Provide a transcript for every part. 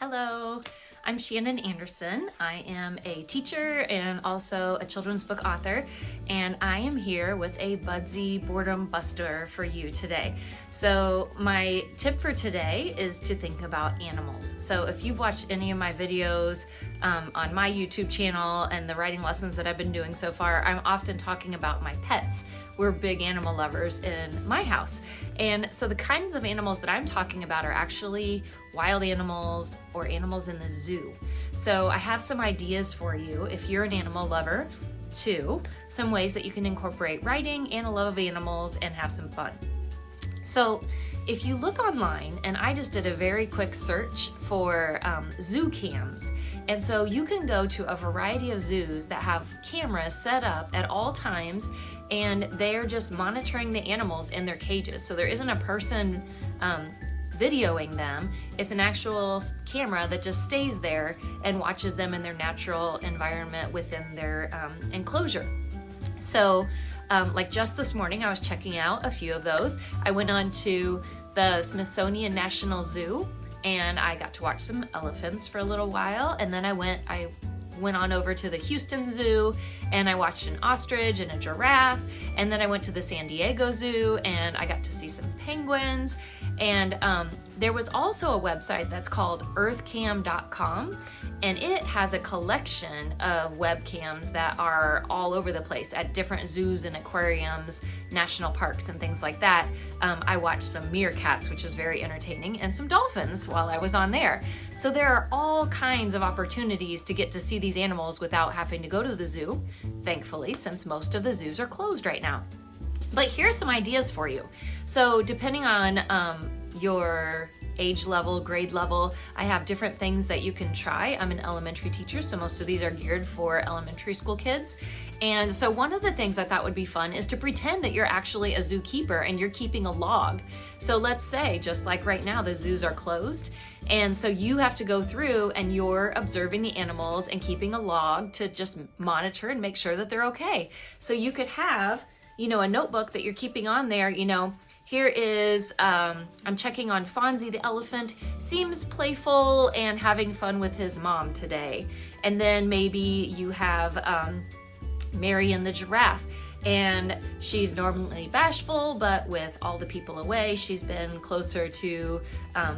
Hello, I'm Shannon Anderson. I am a teacher and also a children's book author, and I am here with a Budsy Boredom Buster for you today. So my tip for today is to think about animals. So if you've watched any of my videos on my YouTube channel and the writing lessons that I've been doing so far, I'm often talking about my pets. We're big animal lovers in my house. And so the kinds of animals that I'm talking about are actually wild animals or animals in the zoo. So I have some ideas for you if you're an animal lover too, some ways that you can incorporate writing and a love of animals and have some fun. So if you look online, and I just did a very quick search for zoo cams, and so you can go to a variety of zoos that have cameras set up at all times, and they're just monitoring the animals in their cages. So there isn't a person videoing them. It's an actual camera that just stays there and watches them in their natural environment within their enclosure. So like just this morning, I was checking out a few of those. I went on to the Smithsonian National Zoo and I got to watch some elephants for a little while. And then I went on over to the Houston Zoo and I watched an ostrich and a giraffe. And then I went to the San Diego Zoo and I got to see some penguins. And there was also a website that's called earthcam.com, and it has a collection of webcams that are all over the place at different zoos and aquariums, national parks and things like that. I watched some meerkats, which was very entertaining, and some dolphins while I was on there. So there are all kinds of opportunities to get to see these animals without having to go to the zoo, thankfully, since most of the zoos are closed right now. But here's some ideas for you. So depending on your age level, grade level, I have different things that you can try. I'm an elementary teacher, so most of these are geared for elementary school kids. And so one of the things I thought would be fun is to pretend that you're actually a zookeeper and you're keeping a log. So let's say, just like right now, the zoos are closed. And so you have to go through and you're observing the animals and keeping a log to just monitor and make sure that they're okay. So you could have, a notebook that you're keeping on there, here is, I'm checking on Fonzie the elephant, seems playful and having fun with his mom today. And then maybe you have Marion the giraffe, and she's normally bashful, but with all the people away, she's been closer to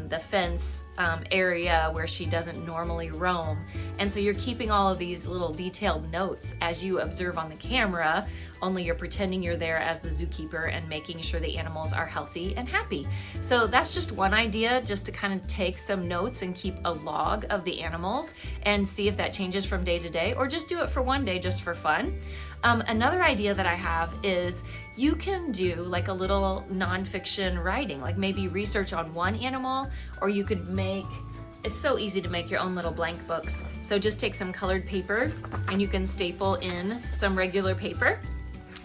the fence area where she doesn't normally roam. And so you're keeping all of these little detailed notes as you observe on the camera, only you're pretending you're there as the zookeeper and making sure the animals are healthy and happy. So that's just one idea, just to kind of take some notes and keep a log of the animals and see if that changes from day to day, or just do it for one day just for fun. Another idea that I have is you can do like a little nonfiction writing, like maybe research on one animal, or you could it's so easy to make your own little blank books. So just take some colored paper and you can staple in some regular paper,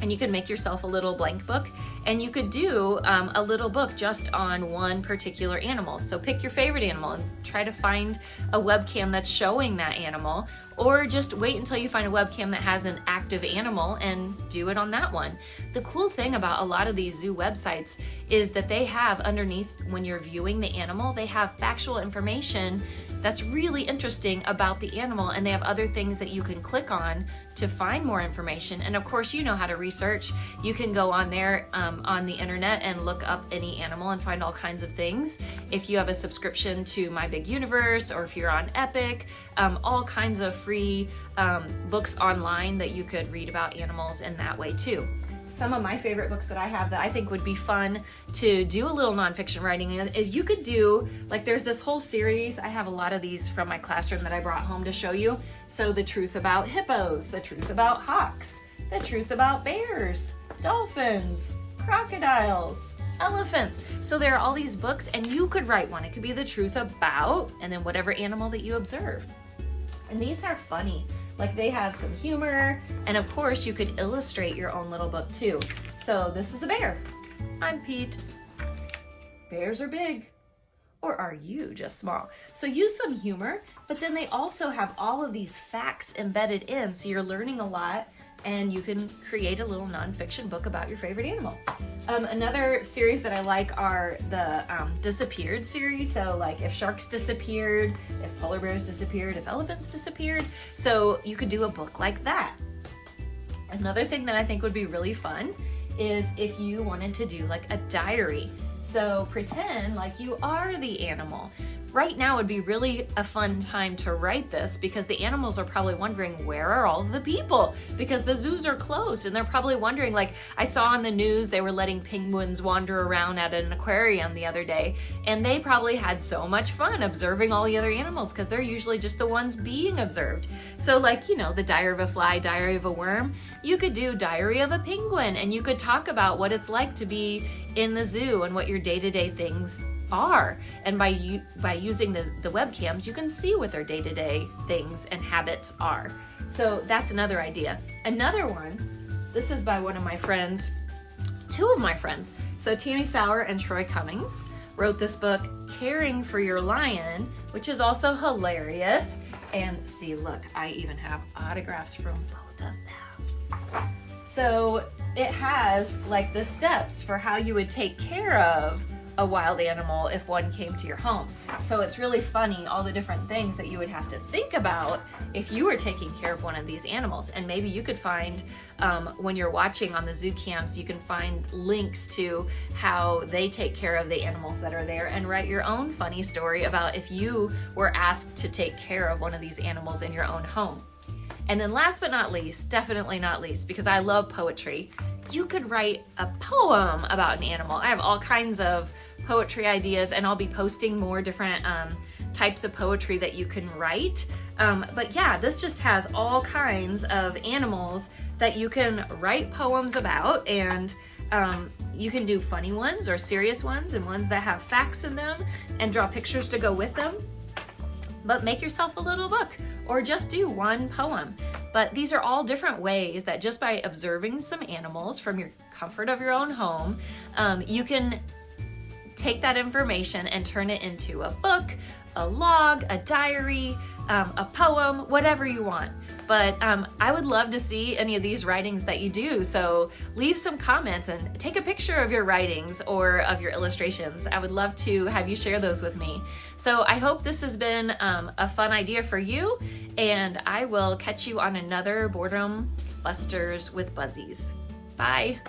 and you can make yourself a little blank book, and you could do a little book just on one particular animal. So pick your favorite animal and try to find a webcam that's showing that animal, or just wait until you find a webcam that has an active animal and do it on that one. The cool thing about a lot of these zoo websites is that they have underneath, when you're viewing the animal, they have factual information that's really interesting about the animal, and they have other things that you can click on to find more information. And of course, you know how to research. You can go on there on the internet and look up any animal and find all kinds of things. If you have a subscription to My Big Universe, or if you're on Epic, all kinds of free books online that you could read about animals in that way too. Some of my favorite books that I have that I think would be fun to do a little nonfiction writing is you could do, like there's this whole series, I have a lot of these from my classroom that I brought home to show you. So the truth about hippos, the truth about hawks, the truth about bears, dolphins, crocodiles, elephants. So there are all these books, and you could write one. It could be the truth about, and then whatever animal that you observe. And these are funny. Like they have some humor, and of course you could illustrate your own little book too. So this is a bear. I'm Pete. Bears are big. Or are you just small? So use some humor, but then they also have all of these facts embedded in, so you're learning a lot and you can create a little nonfiction book about your favorite animal. Another series that I like are the disappeared series. So like if sharks disappeared, if polar bears disappeared, if elephants disappeared. So you could do a book like that. Another thing that I think would be really fun is if you wanted to do like a diary. So pretend like you are the animal. Right now would be really a fun time to write this because the animals are probably wondering, where are all the people? Because the zoos are closed, and they're probably wondering, like I saw on the news they were letting penguins wander around at an aquarium the other day, and they probably had so much fun observing all the other animals because they're usually just the ones being observed. So like, you know, the diary of a fly, diary of a worm, you could do diary of a penguin, and you could talk about what it's like to be in the zoo and what your day-to-day things are. And by using the webcams, you can see what their day-to-day things and habits are. So that's another idea. Another one, this is by one of my friends, two of my friends. So Tammy Sauer and Troy Cummings wrote this book, Caring for Your Lion, which is also hilarious. And see, look, I even have autographs from both of them. So it has like the steps for how you would take care of a wild animal if one came to your home. So it's really funny, all the different things that you would have to think about if you were taking care of one of these animals. And maybe you could find, when you're watching on the zoo cams, you can find links to how they take care of the animals that are there and write your own funny story about if you were asked to take care of one of these animals in your own home. And then last but not least, definitely not least, because I love poetry, you could write a poem about an animal. I have all kinds of poetry ideas, and I'll be posting more different types of poetry that you can write. But yeah, this just has all kinds of animals that you can write poems about, and you can do funny ones or serious ones and ones that have facts in them and draw pictures to go with them. But make yourself a little book or just do one poem. But these are all different ways that just by observing some animals from your comfort of your own home, you can take that information and turn it into a book, a log, a diary, a poem, whatever you want. But I would love to see any of these writings that you do. So leave some comments and take a picture of your writings or of your illustrations. I would love to have you share those with me. So I hope this has been a fun idea for you, and I will catch you on another Boredom Busters with Budsies. Bye.